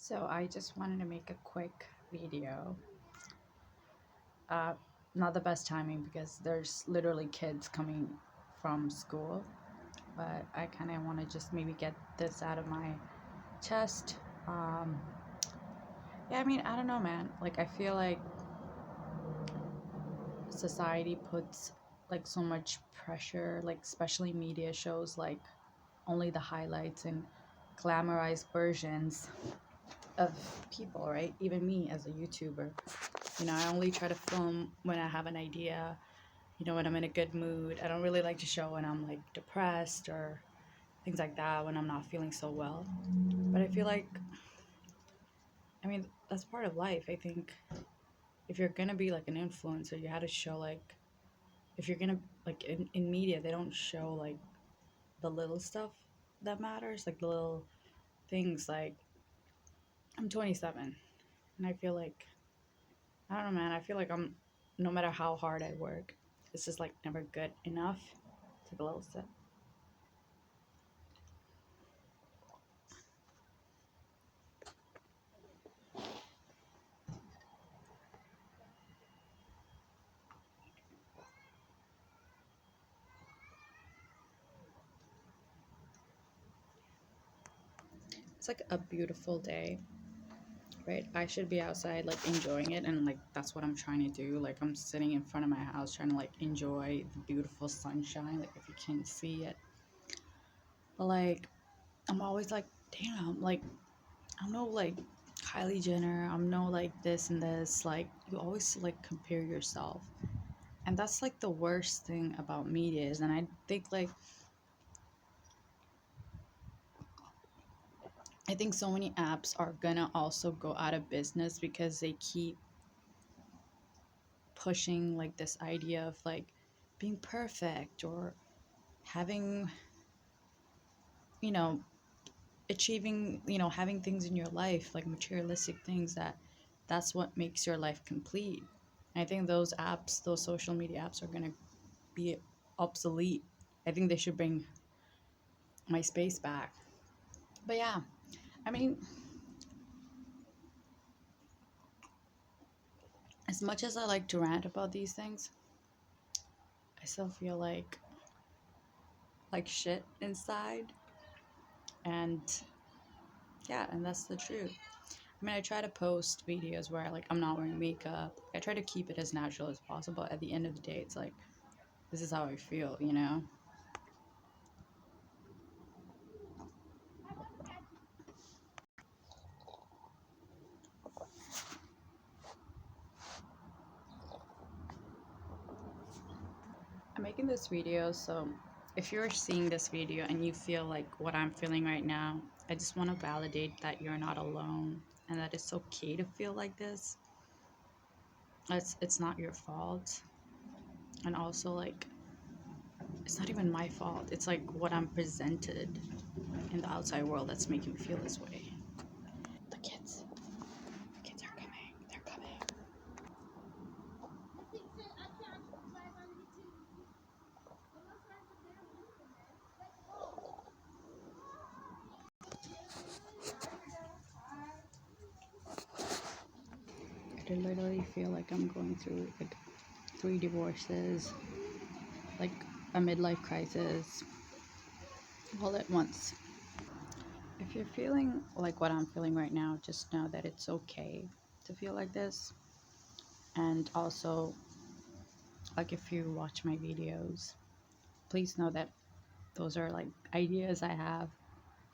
So I just wanted to make a quick video. Uh, Not the best timing because there's literally kids coming from school, but I kind of want to just maybe get this out of my chest. Um, yeah, I mean, I don't know, man. Like, I feel like society puts like so much pressure, like, especially media shows like only the highlights and glamorized versions of people, right? Even me as a YouTuber. I only try to film when I have an idea, when I'm in a good mood. I don't really like to show when I'm like depressed or things like that, when I'm not feeling so well. But I feel like, that's part of life. I think if you're gonna be like an influencer, you had to show like, if you're gonna, like in media, they don't show like the little stuff that matters, like the little things. Like, I'm 27 and I feel like, I don't know, man. I feel like no matter how hard I work, it's just like never good enough. Take a little sip. It's like a beautiful day, right? I should be outside, like enjoying it, and like that's what I'm trying to do. Like, I'm sitting in front of my house trying to like enjoy the beautiful sunshine, like if you can't see it. But like, I'm always like, damn, like I'm no like Kylie Jenner, I'm no like this and this. Like, you always like compare yourself. And that's like the worst thing about media is, and I think like I think so many apps are gonna also go out of business because they keep pushing like this idea of like being perfect or having, you know achieving, having things in your life, like materialistic things, that's what makes your life complete. And I think those apps, those social media apps, are going to be obsolete. I think they should bring my space back. But yeah, I mean, as much as I like to rant about these things, I still feel like shit inside. And yeah, and that's the truth. I try to post videos where like I'm not wearing makeup. I try to keep it as natural as possible. At the end of the day, it's like, this is how I feel. I'm making this video, so if you're seeing this video and you feel like what I'm feeling right now, I just want to validate that you're not alone and that it's okay to feel like this. It's not your fault. And also, like, it's not even my fault. It's like what I'm presented in the outside world that's making me feel this way. The kids. The kids are coming. They're coming. I literally feel like I'm going through like 3 divorces, like a midlife crisis, all at once. If you're feeling like what I'm feeling right now, just know that it's okay to feel like this. And also, like, if you watch my videos, please know that those are like ideas I have,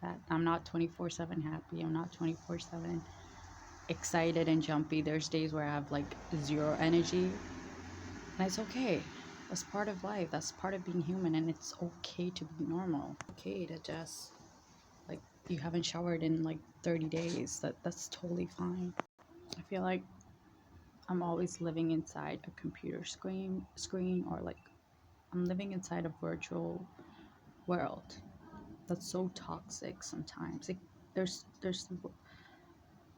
that I'm not 24/7 happy. I'm not 24/7 excited and jumpy. There's days where I have like zero energy, and it's okay. That's part of life. That's part of being human, and it's okay to be normal. Okay to just, like, you haven't showered in like 30 days. That's totally fine. I feel like I'm always living inside a computer screen, or like I'm living inside a virtual world that's so toxic sometimes. Like, there's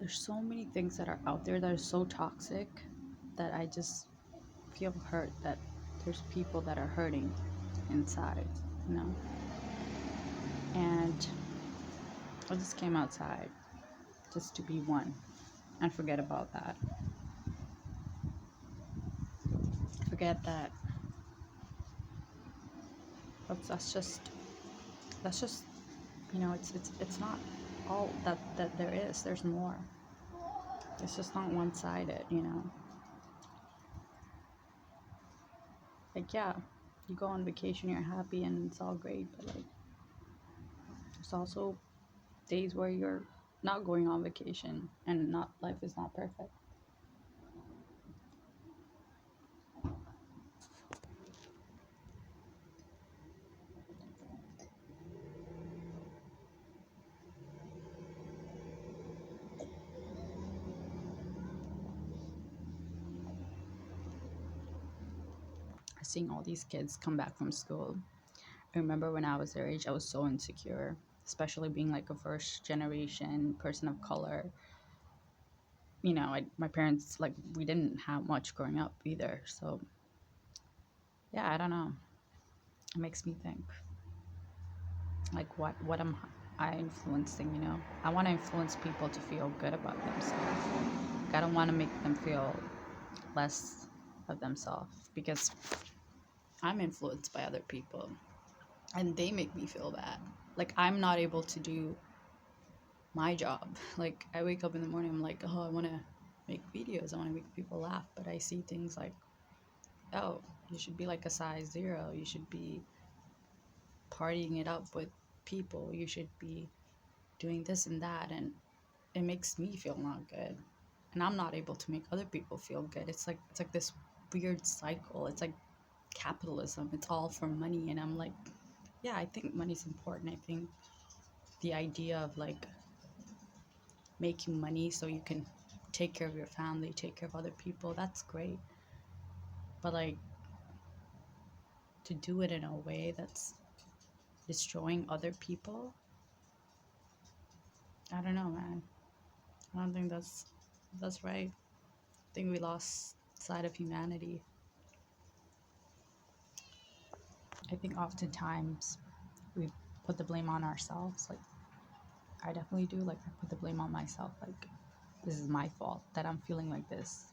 so many things that are out there that are so toxic that I just feel hurt that there's people that are hurting inside, you know? And I just came outside just to be one and forget about that. Forget that. That's just it's not all that there is. There's more. It's just not one-sided, like, yeah, you go on vacation, you're happy, and it's all great, but like there's also days where you're not going on vacation and not life is not perfect. Seeing all these kids come back from school, I remember when I was their age, I was so insecure, especially being like a first generation person of color. My parents, like, we didn't have much growing up either. So, yeah, I don't know. It makes me think, like, what am I influencing, I want to influence people to feel good about themselves. Like, I don't want to make them feel less of themselves because I'm influenced by other people and they make me feel bad. Like, I'm not able to do my job. Like, I wake up in the morning, I'm like, oh, I want to make videos, I want to make people laugh, but I see things like, oh, you should be like a size 0, you should be partying it up with people, you should be doing this and that, and it makes me feel not good, and I'm not able to make other people feel good. It's like this weird cycle. It's like capitalism, it's all for money, and I'm like, yeah, I think money's important. I think the idea of like making money so you can take care of your family, take care of other people, that's great. But like, to do it in a way that's destroying other people, I don't know, man. I don't think that's right. I think we lost sight of humanity. I think oftentimes we put the blame on ourselves. Like, I definitely do. Like, I put the blame on myself. Like, this is my fault that I'm feeling like this.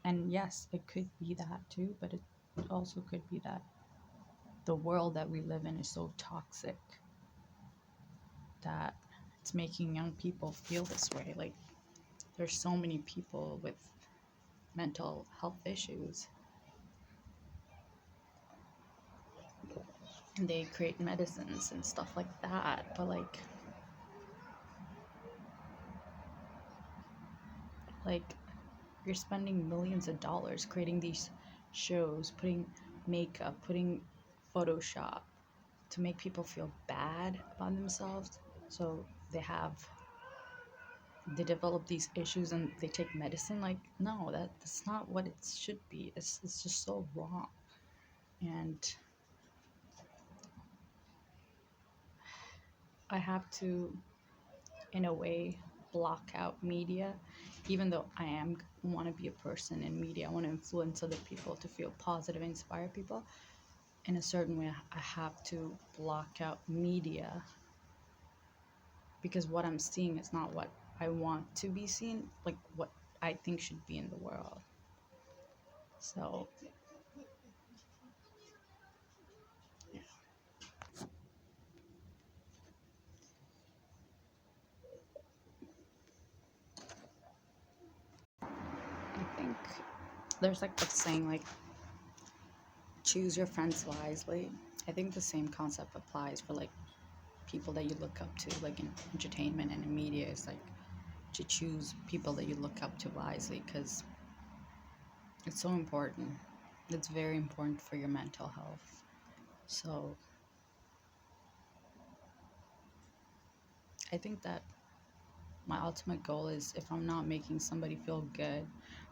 And yes, it could be that too, but it also could be that the world that we live in is so toxic that it's making young people feel this way. Like, there's so many people with mental health issues, and they create medicines and stuff like that, but like you're spending millions of dollars creating these shows, putting makeup, putting Photoshop to make people feel bad about themselves. So they develop these issues and they take medicine. Like, no, that's not what it should be. It's just so wrong. And I have to, in a way, block out media, even though I am want to be a person in media. I want to influence other people to feel positive, inspire people. In a certain way, I have to block out media because what I'm seeing is not what I want to be seen, like what I think should be in the world. So, yeah. I think there's like the saying, like, choose your friends wisely. I think the same concept applies for like people that you look up to, like in entertainment and in media. Is like to choose people that you look up to wisely because it's so important. It's very important for your mental health. So I think that my ultimate goal is, if I'm not making somebody feel good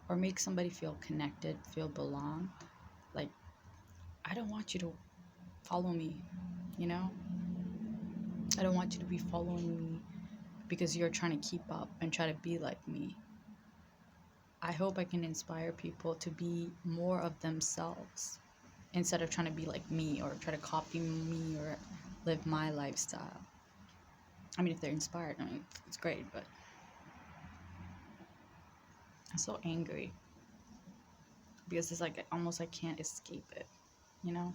or make somebody feel connected, feel belong, like, I don't want you to follow me, you know? I don't want you to be following me because you're trying to keep up and try to be like me. I hope I can inspire people to be more of themselves instead of trying to be like me or try to copy me or live my lifestyle. I mean, if they're inspired, I mean, it's great, but I'm so angry because it's like almost I can't escape it, you know?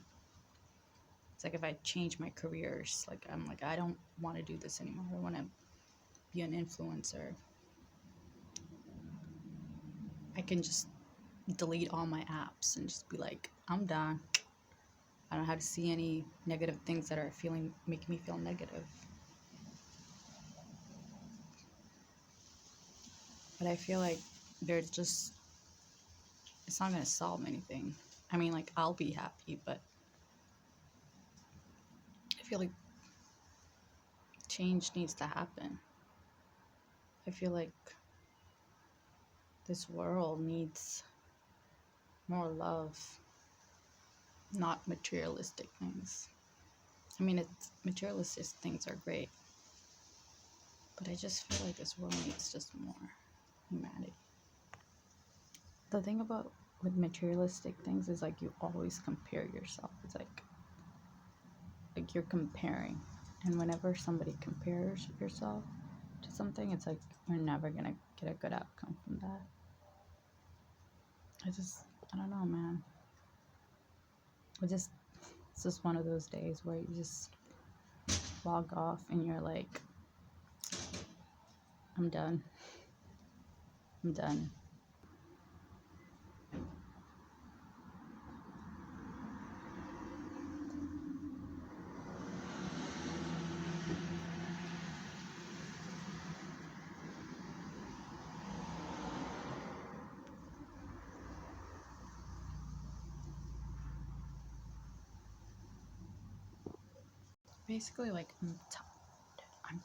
It's like if I change my careers, like I'm like, I don't want to do this anymore. I want to be an influencer. I can just delete all my apps and just be like, I'm done. I don't have to see any negative things that are making me feel negative. But I feel like there's just, it's not going to solve anything. I mean, like, I'll be happy, but I feel like change needs to happen. I feel like this world needs more love, not materialistic things. I mean, it's materialistic things are great, but I just feel like this world needs just more humanity. The thing about with materialistic things is like you always compare yourself. It's like you're comparing, and whenever somebody compares yourself to something, it's like you're never gonna get a good outcome from that. I don't know, man. It's just one of those days where you just log off and you're like, I'm done. I'm done. Basically, like I'm tired.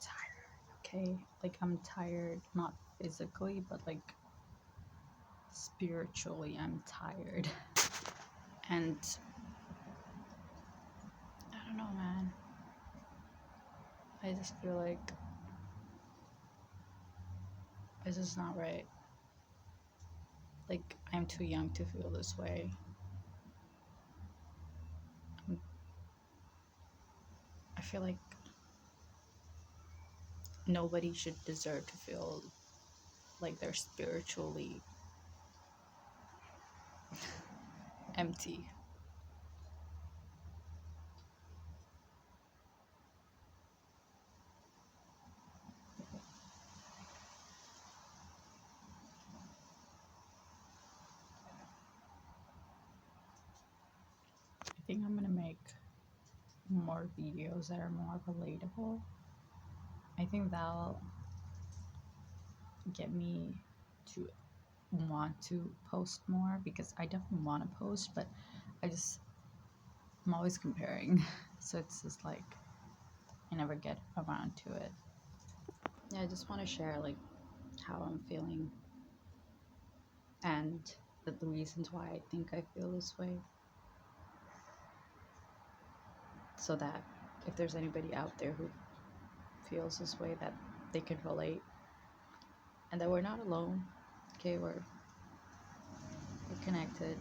Okay, like I'm tired, not physically, but like spiritually, I'm tired. And I don't know, man. I just feel like it's just not right. Like I'm too young to feel this way. I feel like nobody should deserve to feel like they're spiritually empty. I think I'm gonna make more videos that are more relatable. I think that'll get me to want to post more because I definitely want to post, but I just I'm always comparing. So it's just like I never get around to it. Yeah, I just want to share like how I'm feeling and the reasons why I think I feel this way, so that if there's anybody out there who feels this way, that they can relate and that we're not alone. Okay, we're connected.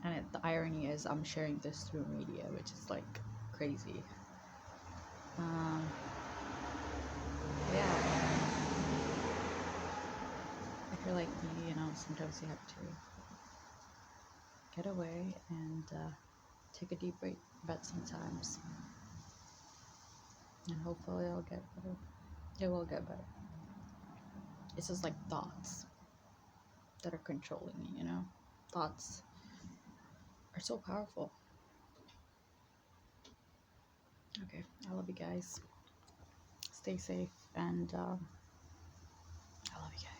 And the irony is I'm sharing this through media, which is like crazy. Um, yeah, I feel like sometimes you have to get away and take a deep breath sometimes, and hopefully it'll get better. It will get better. It's just like thoughts that are controlling me, Thoughts are so powerful. Okay, I love you guys. Stay safe, and I love you guys.